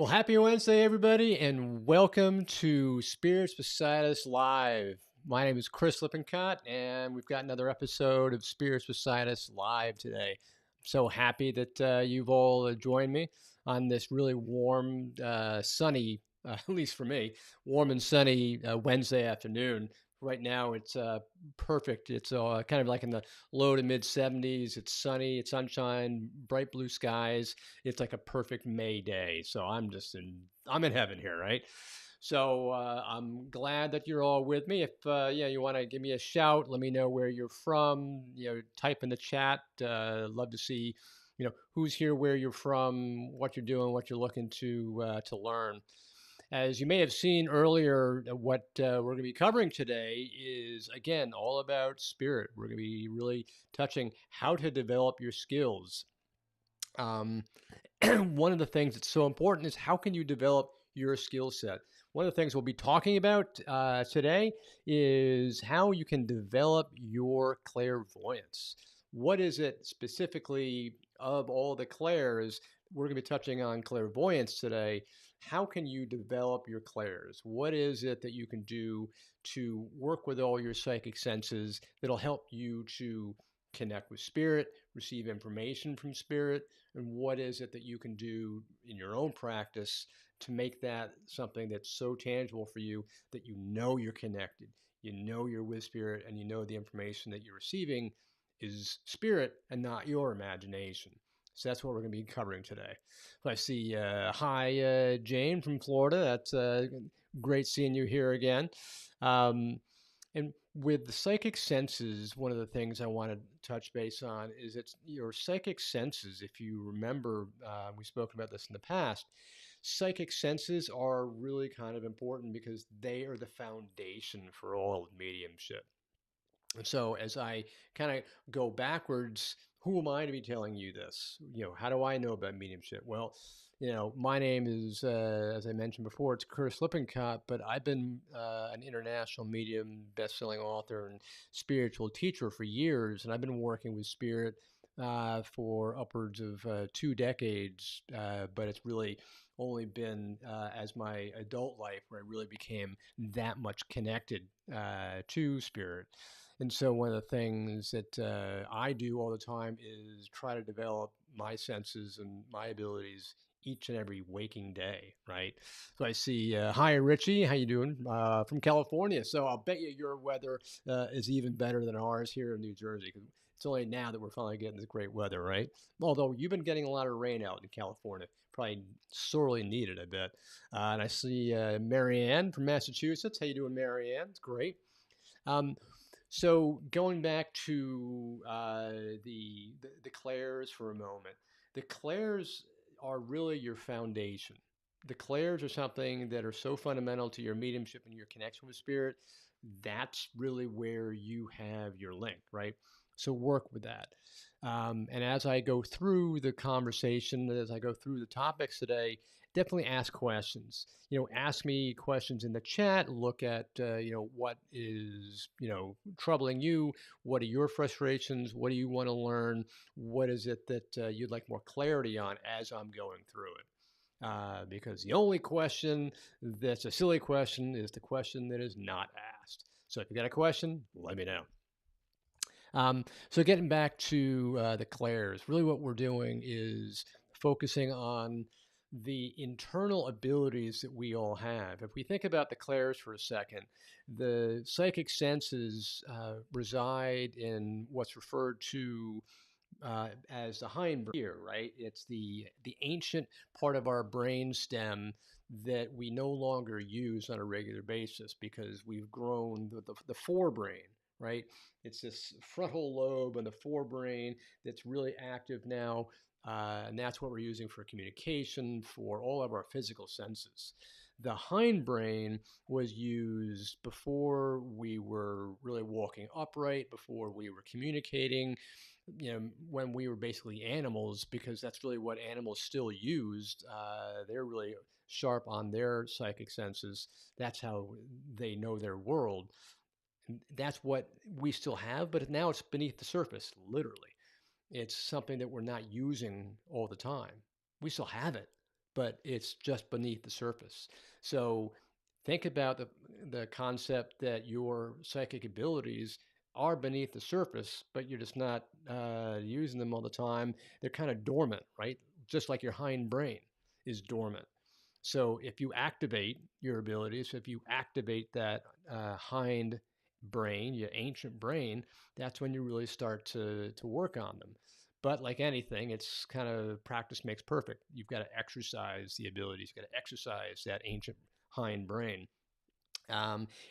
Well, happy Wednesday, everybody, and welcome to Spirits Beside Us Live. My name is Chris Lippincott, and we've got another episode of Spirits Beside Us Live today. I'm so happy that you've all joined me on this really warm, sunny, at least for me, warm and sunny Wednesday afternoon. Right now, it's perfect. It's kind of like in the low to mid 70s. It's sunny, it's sunshine, bright blue skies. It's like a perfect May day. So I'm in heaven here, right? So I'm glad that you're all with me. If you want to give me a shout, let me know where you're from. Type in the chat. Love to see, who's here, where you're from, what you're doing, what you're looking to learn. As you may have seen earlier, what we're going to be covering today is, again, all about spirit. We're going to be really touching how to develop your skills. Um, one of the things that's so important is how can you develop your skill set? One of the things we'll be talking about today is how you can develop your clairvoyance. What is it specifically of all the clairs? We're going to be touching on clairvoyance today. How can you develop your clairs? What is it that you can do to work with all your psychic senses that'll help you to connect with spirit, receive information from spirit, and what is it that you can do in your own practice to make that something that's so tangible for you that you know you're connected, you know you're with spirit, and you know the information that you're receiving is spirit and not your imagination. So that's what we're going to be covering today. So I see, hi, Jane from Florida. That's great seeing you here again. Um, and with the psychic senses, one of the things I want to touch base on is it's your psychic senses. If you remember, we've spoken about this in the past. Psychic senses are really kind of important because they are the foundation for all of mediumship. And so as I kind of go backwards, who am I to be telling you this? How do I know about mediumship? Well, my name is, as I mentioned before, it's Chris Lippincott, but I've been an international medium, best-selling author, and spiritual teacher for years, and I've been working with spirit for upwards of 2 decades, but it's really only been as my adult life where I really became that much connected to spirit. And so one of the things that I do all the time is try to develop my senses and my abilities each and every waking day, right? So I see, hi Richie, how you doing? From California. So I'll bet you your weather is even better than ours here in New Jersey. 'Cause it's only now that we're finally getting this great weather, right? Although you've been getting a lot of rain out in California, probably sorely needed, I bet. And I see Marianne from Massachusetts. How you doing, Marianne? It's great. Um, so going back to the clairs for a moment, the clairs are really your foundation. The clairs are something that are so fundamental to your mediumship and your connection with spirit. That's really where you have your link, right? So work with that. And as I go through the conversation, as I go through the topics today, definitely ask questions. Ask me questions in the chat. Look at, what is, troubling you. What are your frustrations? What do you want to learn? What is it that you'd like more clarity on as I'm going through it? Because the only question that's a silly question is the question that is not asked. So if you got a question, let me know. So getting back to the clairs, really what we're doing is focusing on the internal abilities that we all have. If we think about the clairs for a second, the psychic senses reside in what's referred to as the hindbrain, right? It's the ancient part of our brain stem that we no longer use on a regular basis because we've grown the forebrain, right? It's this frontal lobe and the forebrain that's really active now. And that's what we're using for communication, for all of our physical senses. The hindbrain was used before we were really walking upright, before we were communicating, when we were basically animals, because that's really what animals still used. They're really sharp on their psychic senses. That's how they know their world. And that's what we still have, but now it's beneath the surface, literally. It's something that we're not using all the time. We still have it, but it's just beneath the surface. So think about the concept that your psychic abilities are beneath the surface, but you're just not using them all the time. They're kind of dormant, right? Just like your hind brain is dormant. So if you activate your abilities, if you activate that hind brain, your ancient brain, that's when you really start to work on them. But like anything, it's kind of practice makes perfect. You've got to exercise the abilities. You've got to exercise that ancient hind brain.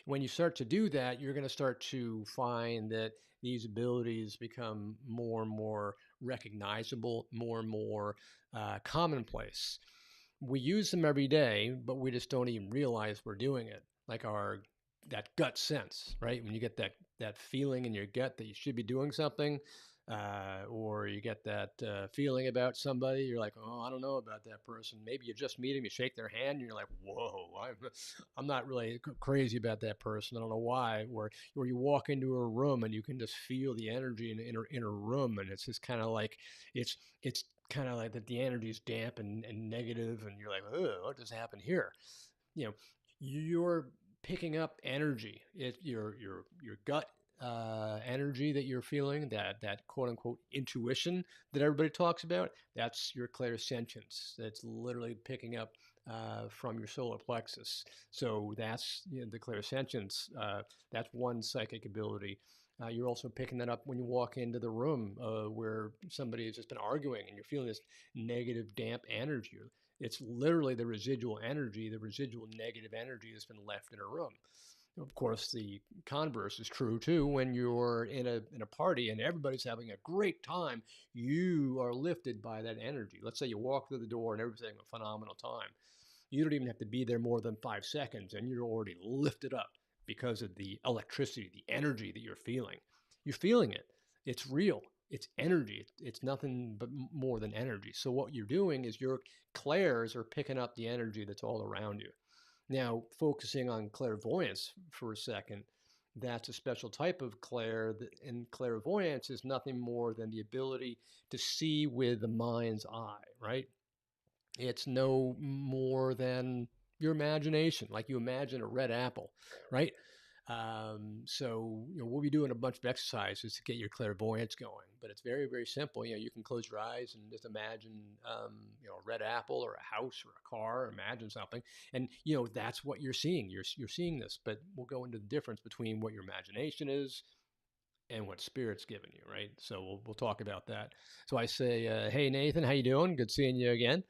When you start to do that, you're going to start to find that these abilities become more and more recognizable, more and more commonplace. We use them every day, but we just don't even realize we're doing it. Like our that gut sense, right? When you get that feeling in your gut that you should be doing something, or you get that feeling about somebody, you're like, oh, I don't know about that person. Maybe you just meet them, you shake their hand, and you're like, whoa, I'm not really crazy about that person. I don't know why. Or you walk into a room and you can just feel the energy in a room, and it's just kind of like it's kind of like that the energy is damp and negative, and you're like, oh, what just happened here? You know, you're picking up energy. Your gut energy that you're feeling, that quote unquote intuition that everybody talks about. That's your clairsentience. That's literally picking up from your solar plexus. So that's the clairsentience. That's one psychic ability. You're also picking that up when you walk into the room where somebody has just been arguing and you're feeling this negative, damp energy. It's literally the residual energy, the residual negative energy that's been left in a room. Of course, the converse is true too. When you're in a party and everybody's having a great time, you are lifted by that energy. Let's say you walk through the door and everybody's having a phenomenal time. You don't even have to be there more than 5 seconds, and you're already lifted up because of the electricity, the energy that you're feeling. You're feeling it. It's real. It's energy. It's nothing but more than energy. So what you're doing is your clairs are picking up the energy that's all around you. Now, focusing on clairvoyance for a second, that's a special type of clair, and clairvoyance is nothing more than the ability to see with the mind's eye, right? It's no more than your imagination, like you imagine a red apple, right? So we'll be doing a bunch of exercises to get your clairvoyance going, but it's very, very simple. You can close your eyes and just imagine, a red apple or a house or a car. Imagine something, and that's what you're seeing. You're seeing this, but we'll go into the difference between what your imagination is and what spirit's given you, right? So we'll talk about that. So I say, hey Nathan, how you doing? Good seeing you again.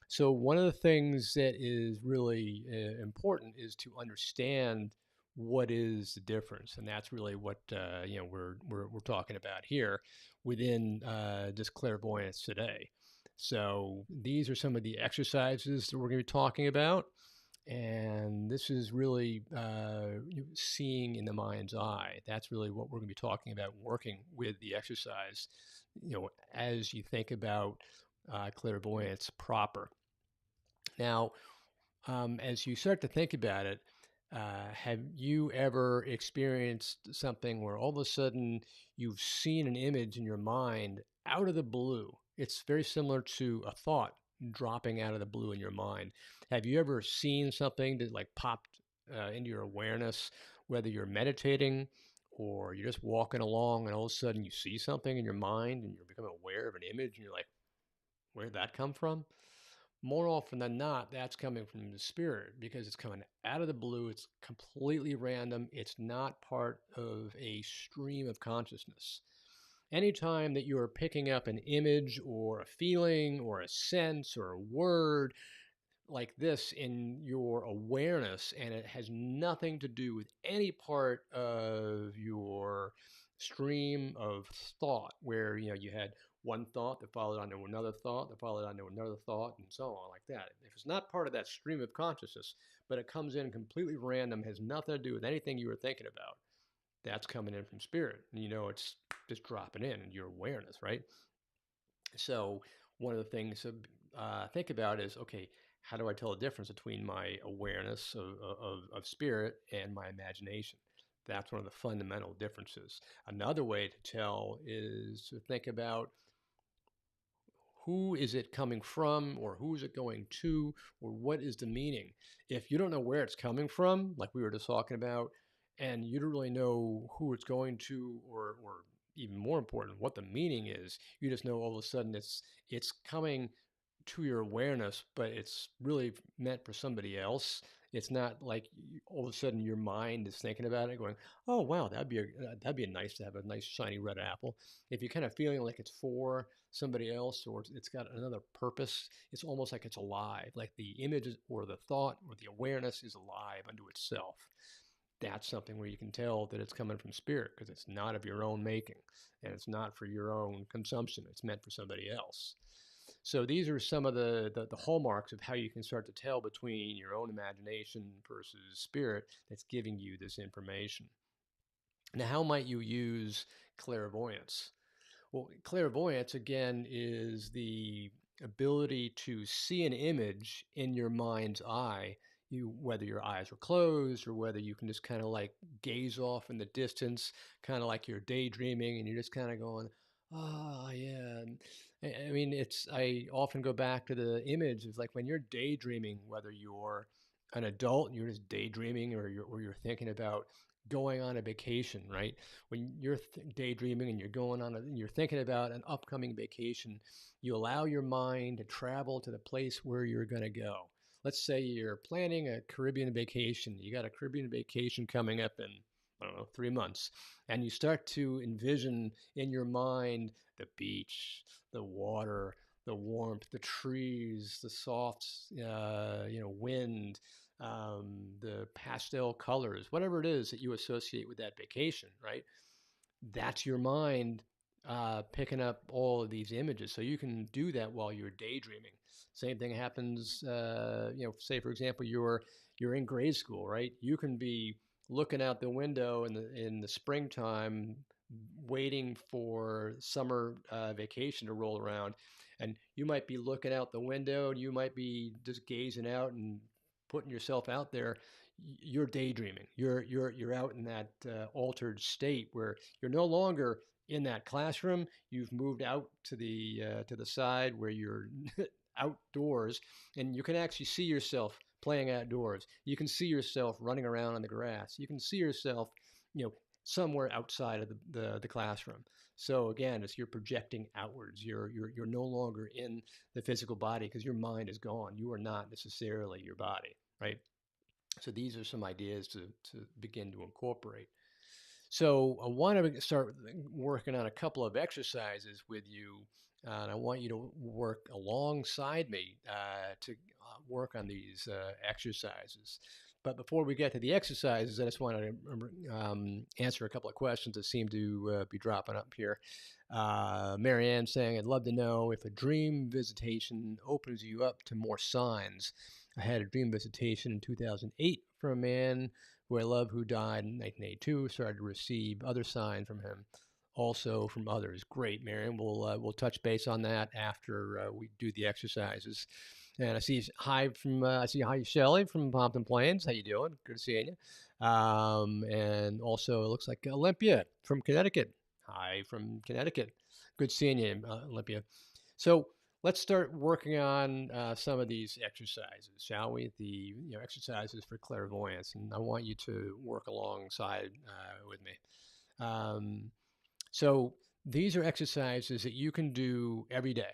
So one of the things that is really important is to understand what is the difference, and that's really what we're talking about here within this clairvoyance today. So these are some of the exercises that we're going to be talking about, and this is really seeing in the mind's eye. That's really what we're going to be talking about, working with the exercise. As you think about clairvoyance proper. Now, as you start to think about it, have you ever experienced something where all of a sudden you've seen an image in your mind out of the blue? It's very similar to a thought dropping out of the blue in your mind. Have you ever seen something that like popped into your awareness, whether you're meditating or you're just walking along and all of a sudden you see something in your mind and you're becoming aware of an image and you're like, where'd that come from? More often than not, that's coming from the spirit because it's coming out of the blue. It's completely random. It's not part of a stream of consciousness. Anytime that you are picking up an image or a feeling or a sense or a word like this in your awareness, and it has nothing to do with any part of your stream of thought where you had one thought that followed onto another thought that followed onto another thought and so on like that. If it's not part of that stream of consciousness, but it comes in completely random, has nothing to do with anything you were thinking about, that's coming in from spirit, and it's just dropping in your awareness, right? So one of the things to think about is, okay, how do I tell the difference between my awareness of spirit and my imagination? That's one of the fundamental differences. Another way to tell is to think about who is it coming from, or who is it going to, or what is the meaning? If you don't know where it's coming from, like we were just talking about, and you don't really know who it's going to, or even more important, what the meaning is, you just know all of a sudden it's coming to your awareness, but it's really meant for somebody else. It's not like all of a sudden your mind is thinking about it, going, "Oh wow, that'd be nice to have a nice shiny red apple." If you're kind of feeling like it's for somebody else or it's got another purpose, it's almost like it's alive, like the image or the thought or the awareness is alive unto itself. That's something where you can tell that it's coming from spirit because it's not of your own making and it's not for your own consumption. It's meant for somebody else. So these are some of the hallmarks of how you can start to tell between your own imagination versus spirit that's giving you this information. Now, how might you use clairvoyance? Well, clairvoyance, again, is the ability to see an image in your mind's eye, whether your eyes are closed or whether you can just kind of like gaze off in the distance, kind of like you're daydreaming and you're just kind of going, oh, yeah. And I mean, I often go back to the image of like when you're daydreaming, whether you're an adult and you're just daydreaming or you're thinking about going on a vacation, right? When you're daydreaming and you're thinking about an upcoming vacation, you allow your mind to travel to the place where you're going to go. Let's say you're planning a Caribbean vacation. You got a Caribbean vacation coming up in, I don't know, 3 months. And you start to envision in your mind the beach, the water, the warmth, the trees, the soft, wind, the pastel colors, whatever it is that you associate with that vacation, right? That's your mind picking up all of these images. So you can do that while you're daydreaming. Same thing happens, say for example, you're in grade school, right? You can be looking out the window in the springtime, waiting for summer vacation to roll around, and you might be looking out the window, and you might be just gazing out and putting yourself out there. You're daydreaming. You're out in that altered state where you're no longer in that classroom. You've moved out to the side where you're outdoors, and you can actually see yourself playing outdoors. You can see yourself running around on the grass. You can see yourself, somewhere outside of the classroom. So again, it's you're projecting outwards. You're no longer in the physical body because your mind is gone. You are not necessarily your body, right? So these are some ideas to begin to incorporate. So I want to start working on a couple of exercises with you, and I want you to work alongside me to work on these exercises. But before we get to the exercises, I just want to answer a couple of questions that seem to be dropping up here. Marianne saying, I'd love to know if a dream visitation opens you up to more signs. I had a dream visitation in 2008 from a man who I love who died in 1982. Started to receive other signs from him, also from others. Great, Marion. We'll touch base on that after we do the exercises. And I see hi Shelley from Pompton Plains. How you doing? Good seeing you. And also it looks like Olympia from Connecticut. Hi from Connecticut. Good seeing you, Olympia. So let's start working on some of these exercises, shall we? The exercises for clairvoyance, and I want you to work alongside with me. So these are exercises that you can do every day.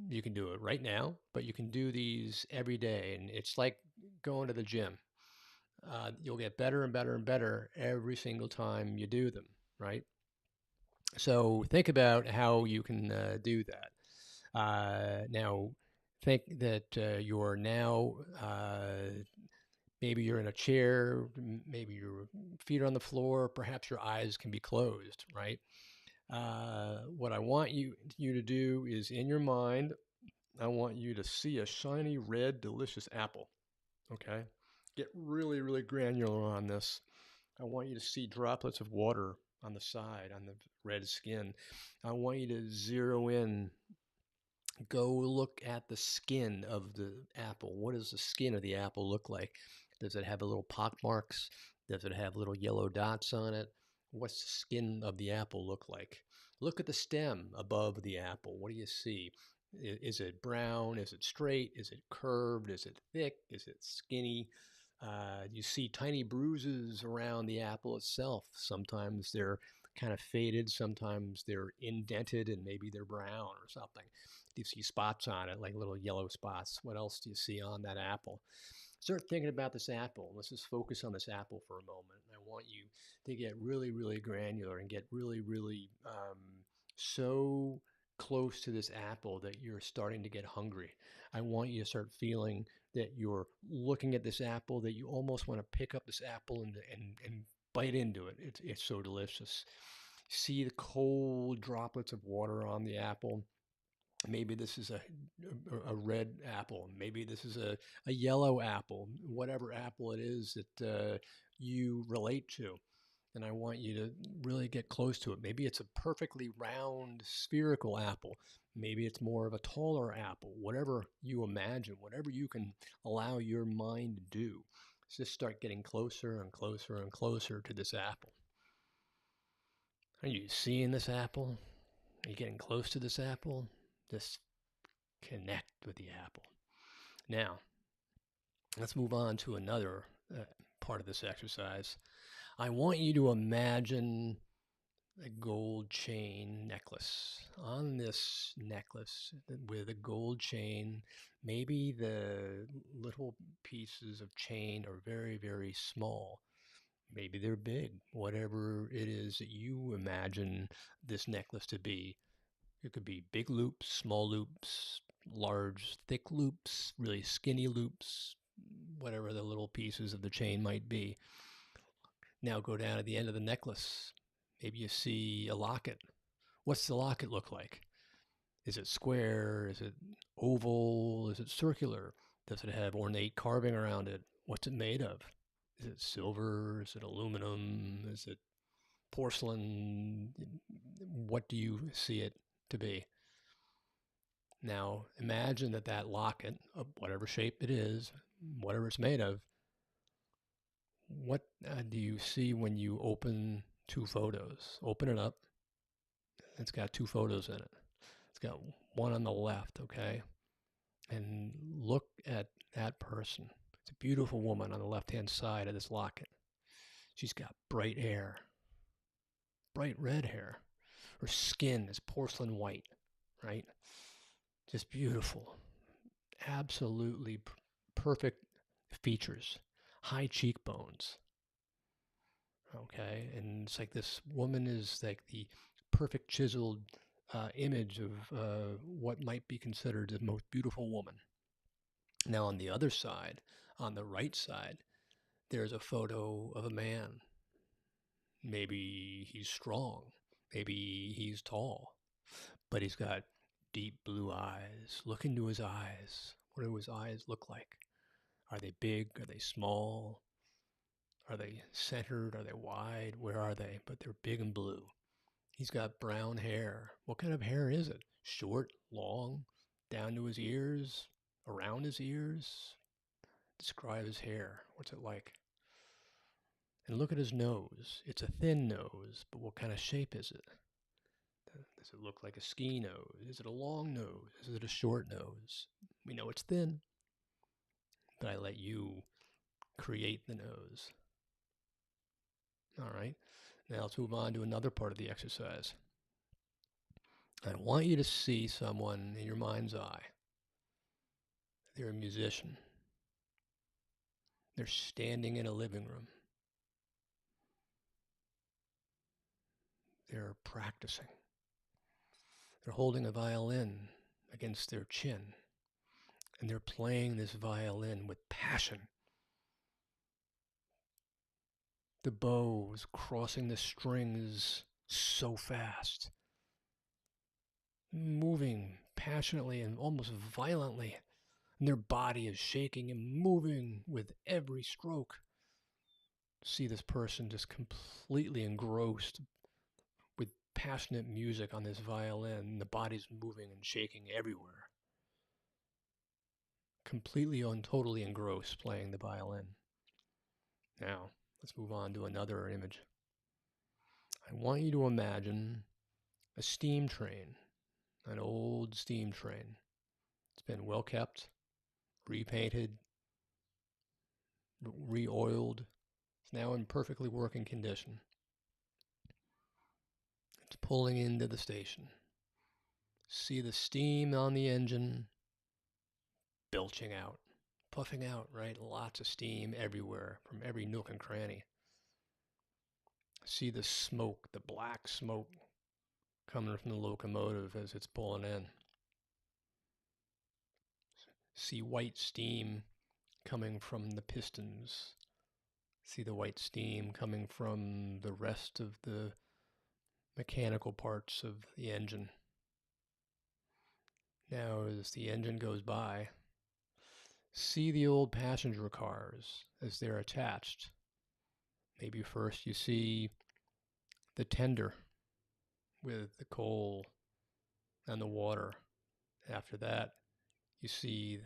You can do it right now, but you can do these every day, and it's like going to the gym. You'll get better and better and better every single time you do them, right? So think about how you can do that. Now, think that you're now, maybe you're in a chair, maybe your feet are on the floor, perhaps your eyes can be closed, right? What I want you to do is in your mind, I want you to see a shiny, red, delicious apple, okay? Get really, really granular on this. I want you to see droplets of water on the side, on the red skin. I want you to zero in. Go look at the skin of the apple. What does the skin of the apple look like? Does it have a little pock marks? Does it have little yellow dots on it? What's the skin of the apple look like? Look at the stem above the apple. What do you see? Is it brown? Is it straight? Is it curved? Is it thick? Is it skinny? You see tiny bruises around the apple itself. Sometimes they're kind of faded, sometimes they're indented, and maybe they're brown or something. You see spots on it, like little yellow spots. What else do you see on that apple? Start thinking about this apple. Let's just focus on this apple for a moment. I want you to get really, really granular and get really, really so close to this apple that you're starting to get hungry. I want you to start feeling that you're looking at this apple, that you almost want to pick up this apple and bite into it. It's so delicious. See the cold droplets of water on the apple. Maybe this is a red apple. Maybe this is a yellow apple, whatever apple it is that you relate to. And I want you to really get close to it. Maybe it's a perfectly round, spherical apple. Maybe it's more of a taller apple. Whatever you imagine, whatever you can allow your mind to do, just start getting closer and closer and closer to this apple. Are you seeing this apple? Are you getting close to this apple? Just connect with the apple. Now, let's move on to another part of this exercise. I want you to imagine a gold chain necklace. On this necklace with a gold chain, maybe the little pieces of chain are very, very small. Maybe they're big, whatever it is that you imagine this necklace to be. It could be big loops, small loops, large, thick loops, really skinny loops, whatever the little pieces of the chain might be. Now go down to the end of the necklace. Maybe you see a locket. What's the locket look like? Is it square? Is it oval? Is it circular? Does it have ornate carving around it? What's it made of? Is it silver? Is it aluminum? Is it porcelain? What do you see it to be? Now imagine that locket, of whatever shape it is, whatever it's made of, what do you see when you open two photos? Open it up. It's got two photos in it. It's got one on the left, okay? And look at that person. It's a beautiful woman on the left-hand side of this locket. She's got bright hair, bright red hair. Her skin is porcelain white, right? Just beautiful. Absolutely perfect features. High cheekbones. Okay, and it's like this woman is like the perfect chiseled image of what might be considered the most beautiful woman. Now, on the other side, on the right side, there's a photo of a man. Maybe he's strong. Maybe he's tall. But he's got deep blue eyes. Look into his eyes. What do his eyes look like? Are they big? Are they small? Are they centered? Are they wide? Where are they? But they're big and blue. He's got brown hair. What kind of hair is it? Short, long, down to his ears, around his ears? Describe his hair. What's it like? And look at his nose. It's a thin nose, but what kind of shape is it? Does it look like a ski nose? Is it a long nose? Is it a short nose? We know it's thin, but I let you create the nose. All right. Now let's move on to another part of the exercise. I want you to see someone in your mind's eye. They're a musician. They're standing in a living room. They're practicing. They're holding a violin against their chin, and they're playing this violin with passion. The bow is crossing the strings so fast, moving passionately and almost violently, and their body is shaking and moving with every stroke. See this person just completely engrossed with passionate music on this violin. The body's moving and shaking everywhere. Completely and totally engrossed playing the violin. Now, let's move on to another image. I want you to imagine a steam train, an old steam train. It's been well kept, repainted, re-oiled. It's now in perfectly working condition. It's pulling into the station. See the steam on the engine belching out, puffing out, right? Lots of steam everywhere from every nook and cranny. See the smoke, the black smoke coming from the locomotive as it's pulling in. See white steam coming from the pistons. See the white steam coming from the rest of the mechanical parts of the engine. Now, as the engine goes by, see the old passenger cars as they're attached. Maybe first you see the tender with the coal and the water. After that, you see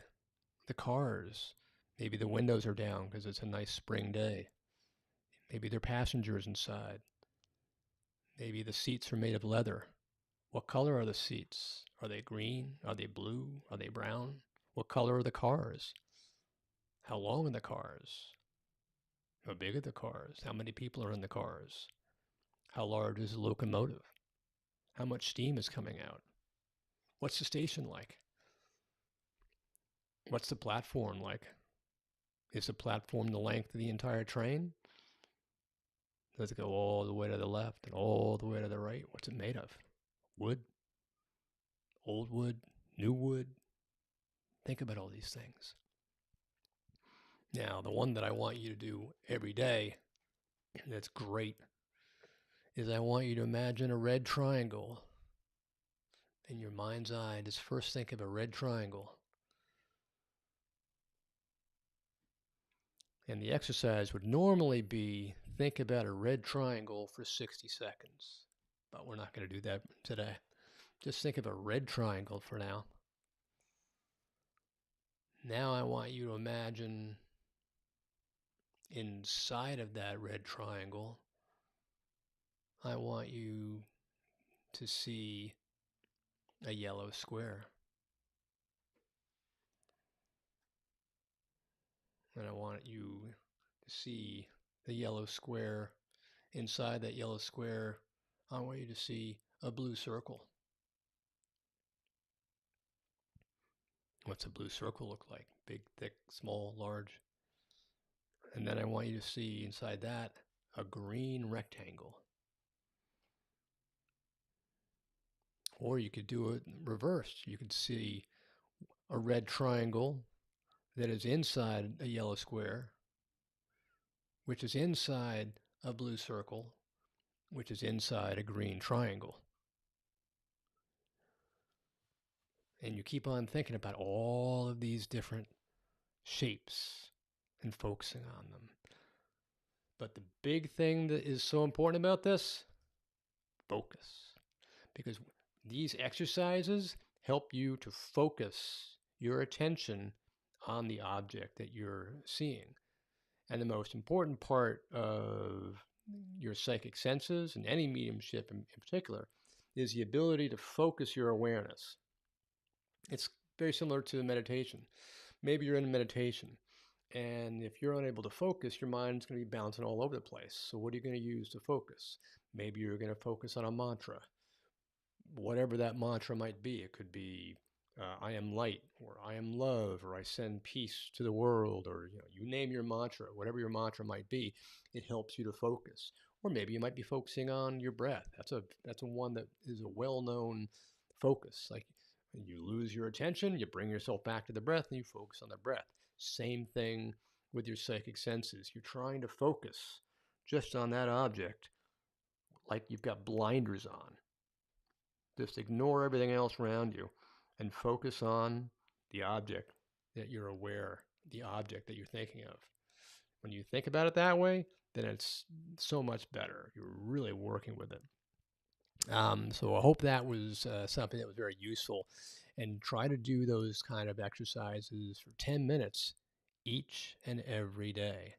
the cars. Maybe the windows are down because it's a nice spring day. Maybe there are passengers inside. Maybe the seats are made of leather. What color are the seats? Are they green? Are they blue? Are they brown? What color are the cars? How long are the cars? How big are the cars? How many people are in the cars? How large is the locomotive? How much steam is coming out? What's the station like? What's the platform like? Is the platform the length of the entire train? Does it go all the way to the left and all the way to the right? What's it made of? Wood? Old wood? New wood? Think about all these things. Now, the one that I want you to do every day, that's great, is I want you to imagine a red triangle in your mind's eye. Just first think of a red triangle. And the exercise would normally be think about a red triangle for 60 seconds. But we're not going to do that today. Just think of a red triangle for now. Now I want you to imagine inside of that red triangle, I want you to see a yellow square. And I want you to see the yellow square. Inside that yellow square, I want you to see a blue circle. What's a blue circle look like? Big, thick, small, large? And then I want you to see inside that a green rectangle. Or you could do it reversed. You could see a red triangle that is inside a yellow square, which is inside a blue circle, which is inside a green triangle. And you keep on thinking about all of these different shapes and focusing on them. But the big thing that is so important about this, focus. Because these exercises help you to focus your attention on the object that you're seeing. And the most important part of your psychic senses and any mediumship in particular is the ability to focus your awareness. It's very similar to meditation. Maybe you're in meditation, and if you're unable to focus, your mind's going to be bouncing all over the place. So what are you going to use to focus? Maybe you're going to focus on a mantra, whatever that mantra might be. It could be I am light, or I am love, or I send peace to the world, or you name your mantra, whatever your mantra might be. It helps you to focus. Or maybe you might be focusing on your breath. That's a one that is a well-known focus. Like you lose your attention, you bring yourself back to the breath, and you focus on the breath. Same thing with your psychic senses. You're trying to focus just on that object, like you've got blinders on. Just ignore everything else around you and focus on the object that you're aware, the object that you're thinking of. When you think about it that way, then it's so much better. You're really working with it. So I hope that was something that was very useful. And try to do those kind of exercises for 10 minutes each and every day.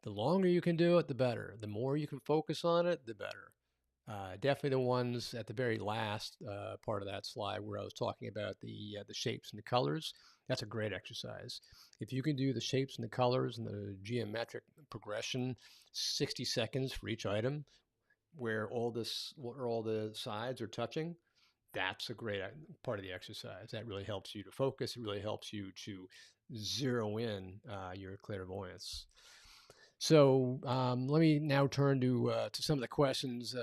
The longer you can do it, the better. The more you can focus on it, the better. Definitely the ones at the very last part of that slide where I was talking about the shapes and the colors. That's a great exercise. If you can do the shapes and the colors and the geometric progression, 60 seconds for each item, where all the sides are touching, that's a great part of the exercise. That really helps you to focus. It really helps you to zero in your clairvoyance. So let me now turn to some of the questions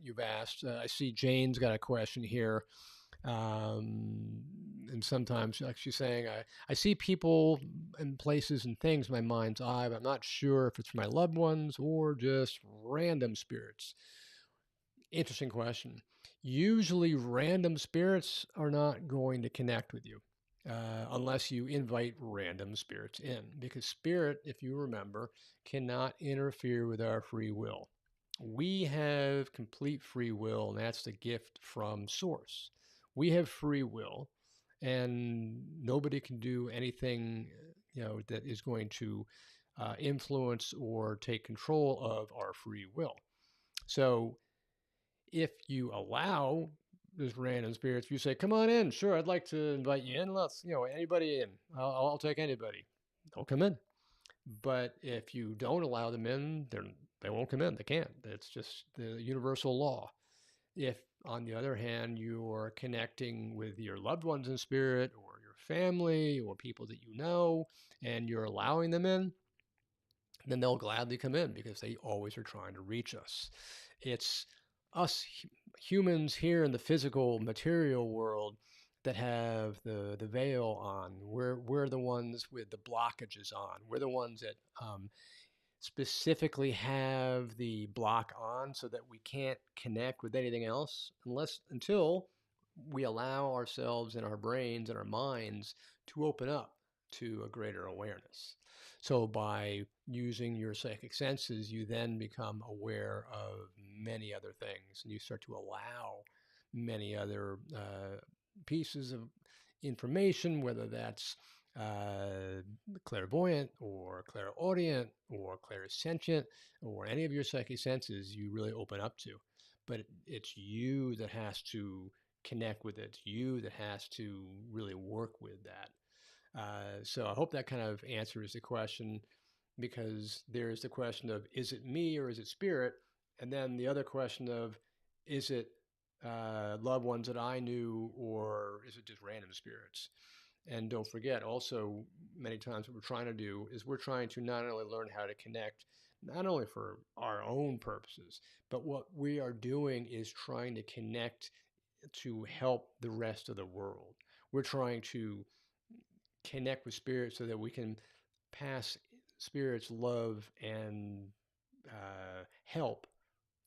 you've asked. I see Jane's got a question here, and sometimes like she's saying, I see people and places and things in my mind's eye, but I'm not sure if it's my loved ones or just random spirits. Interesting question. Usually, random spirits are not going to connect with you unless you invite random spirits in, because spirit, if you remember, cannot interfere with our free will. We have complete free will, and that's the gift from Source. We have free will, and nobody can do anything, that is going to influence or take control of our free will. So if you allow this random spirits, if you say, "Come on in, sure, I'd like to invite you in. Let's, anybody in. I'll take anybody." They'll come in. But if you don't allow them in, they won't come in. They can't. It's just the universal law. If, on the other hand, you're connecting with your loved ones in spirit or your family or people that you know, and you're allowing them in, then they'll gladly come in because they always are trying to reach us. It's us humans here in the physical material world that have the veil on. We're the ones with the blockages on. We're the ones that specifically have the block on so that we can't connect with anything else until we allow ourselves and our brains and our minds to open up to a greater awareness. So by using your psychic senses, you then become aware of many other things, and you start to allow many other pieces of information, whether that's clairvoyant or clairaudient or clairsentient or any of your psychic senses, you really open up to. But it's you that has to connect with it. It's you that has to really work with that. So I hope that kind of answers the question, because there's the question of, is it me or is it spirit? And then the other question of, is it loved ones that I knew or is it just random spirits? And don't forget, also, many times what we're trying to do is we're trying to not only learn how to connect, not only for our own purposes, but what we are doing is trying to connect to help the rest of the world. We're trying to connect with spirit so that we can pass spirit's love and help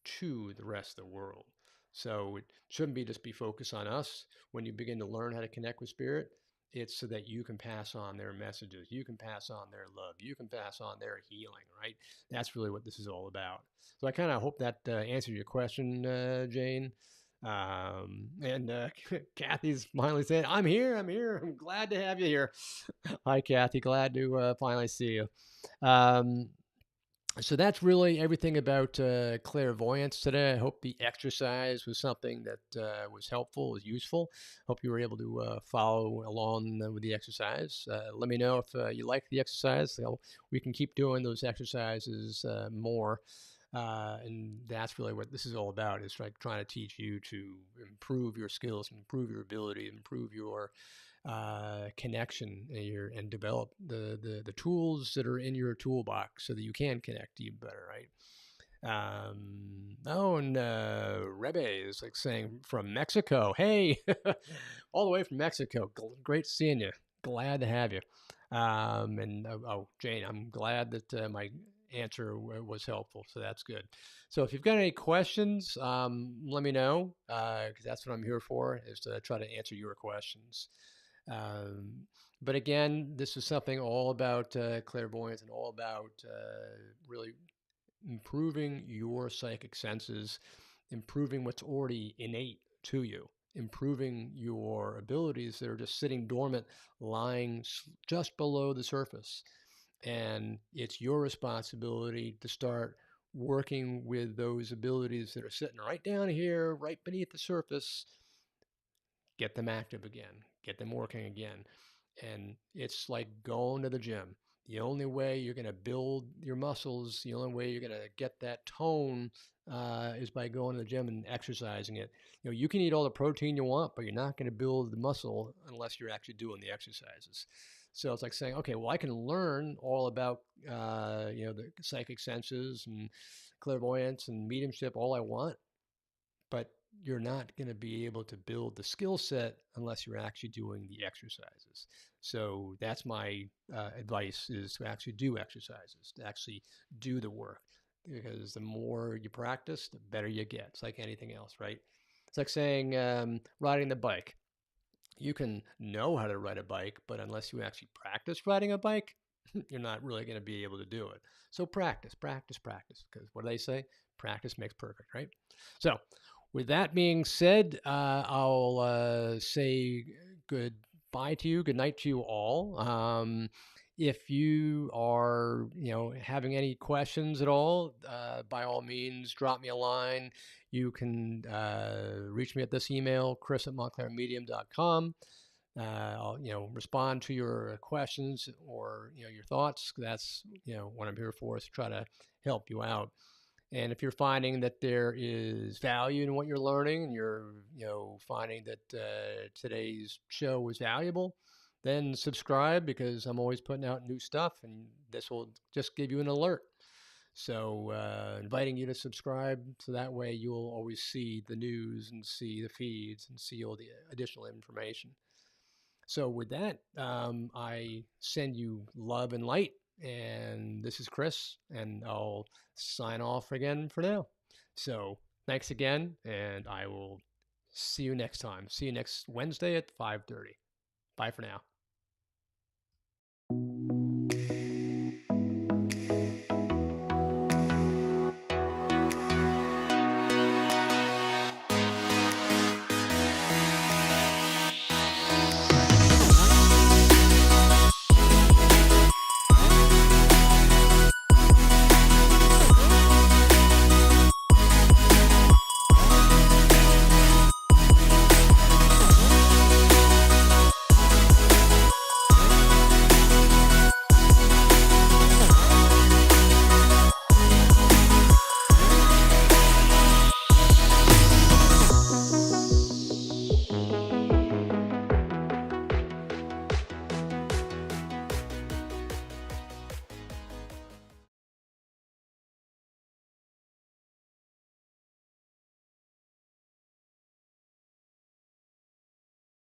to the rest of the world. So it shouldn't be just be focused on us. When you begin to learn how to connect with spirit, it's so that you can pass on their messages, you can pass on their love, you can pass on their healing, right? That's really what this is all about. So I kind of hope that answered your question, Jane. And Kathy's finally saying, I'm here. I'm glad to have you here. Hi, Kathy. Glad to finally see you. Um, so that's really everything about clairvoyance today. I hope the exercise was something that was helpful, was useful. Hope you were able to follow along with the exercise. Let me know if you like the exercise. We can keep doing those exercises more. And that's really what this is all about, is like trying to teach you to improve your skills, improve your ability, improve your connection, and develop the tools that are in your toolbox so that you can connect even better, right? And Rebe is like saying from Mexico, hey, all the way from Mexico. Great seeing you. Glad to have you. And Jane, I'm glad that my answer was helpful. So that's good. So if you've got any questions, let me know, because that's what I'm here for, is to try to answer your questions. But again, this is something all about clairvoyance and all about really improving your psychic senses, improving what's already innate to you, improving your abilities that are just sitting dormant, lying just below the surface. And it's your responsibility to start working with those abilities that are sitting right down here, right beneath the surface, get them active again, get them working again. And it's like going to the gym. The only way you're going to build your muscles, the only way you're going to get that tone is by going to the gym and exercising it. You know, you can eat all the protein you want, but you're not going to build the muscle unless you're actually doing the exercises. So it's like saying, okay, well, I can learn all about, the psychic senses and clairvoyance and mediumship all I want, but you're not going to be able to build the skill set unless you're actually doing the exercises. So that's my advice, is to actually do exercises, to actually do the work, because the more you practice, the better you get. It's like anything else, right? It's like saying riding the bike. You can know how to ride a bike, but unless you actually practice riding a bike, you're not really going to be able to do it. So practice, practice, practice, because what do they say? Practice makes perfect, right? So with that being said, I'll say goodbye to you, good night to you all. If you are, having any questions at all, by all means, drop me a line. You can reach me at this email, chris@montclairmedium.com. I'll, respond to your questions or, your thoughts. That's, what I'm here for, is to try to help you out. And if you're finding that there is value in what you're learning, and you're, finding that today's show was valuable, then subscribe, because I'm always putting out new stuff, and this will just give you an alert. So inviting you to subscribe, so that way you'll always see the news and see the feeds and see all the additional information. So with that, I send you love and light. And this is Chris, and I'll sign off again for now. So thanks again, and I will see you next time. See you next Wednesday at 5:30. Bye for now.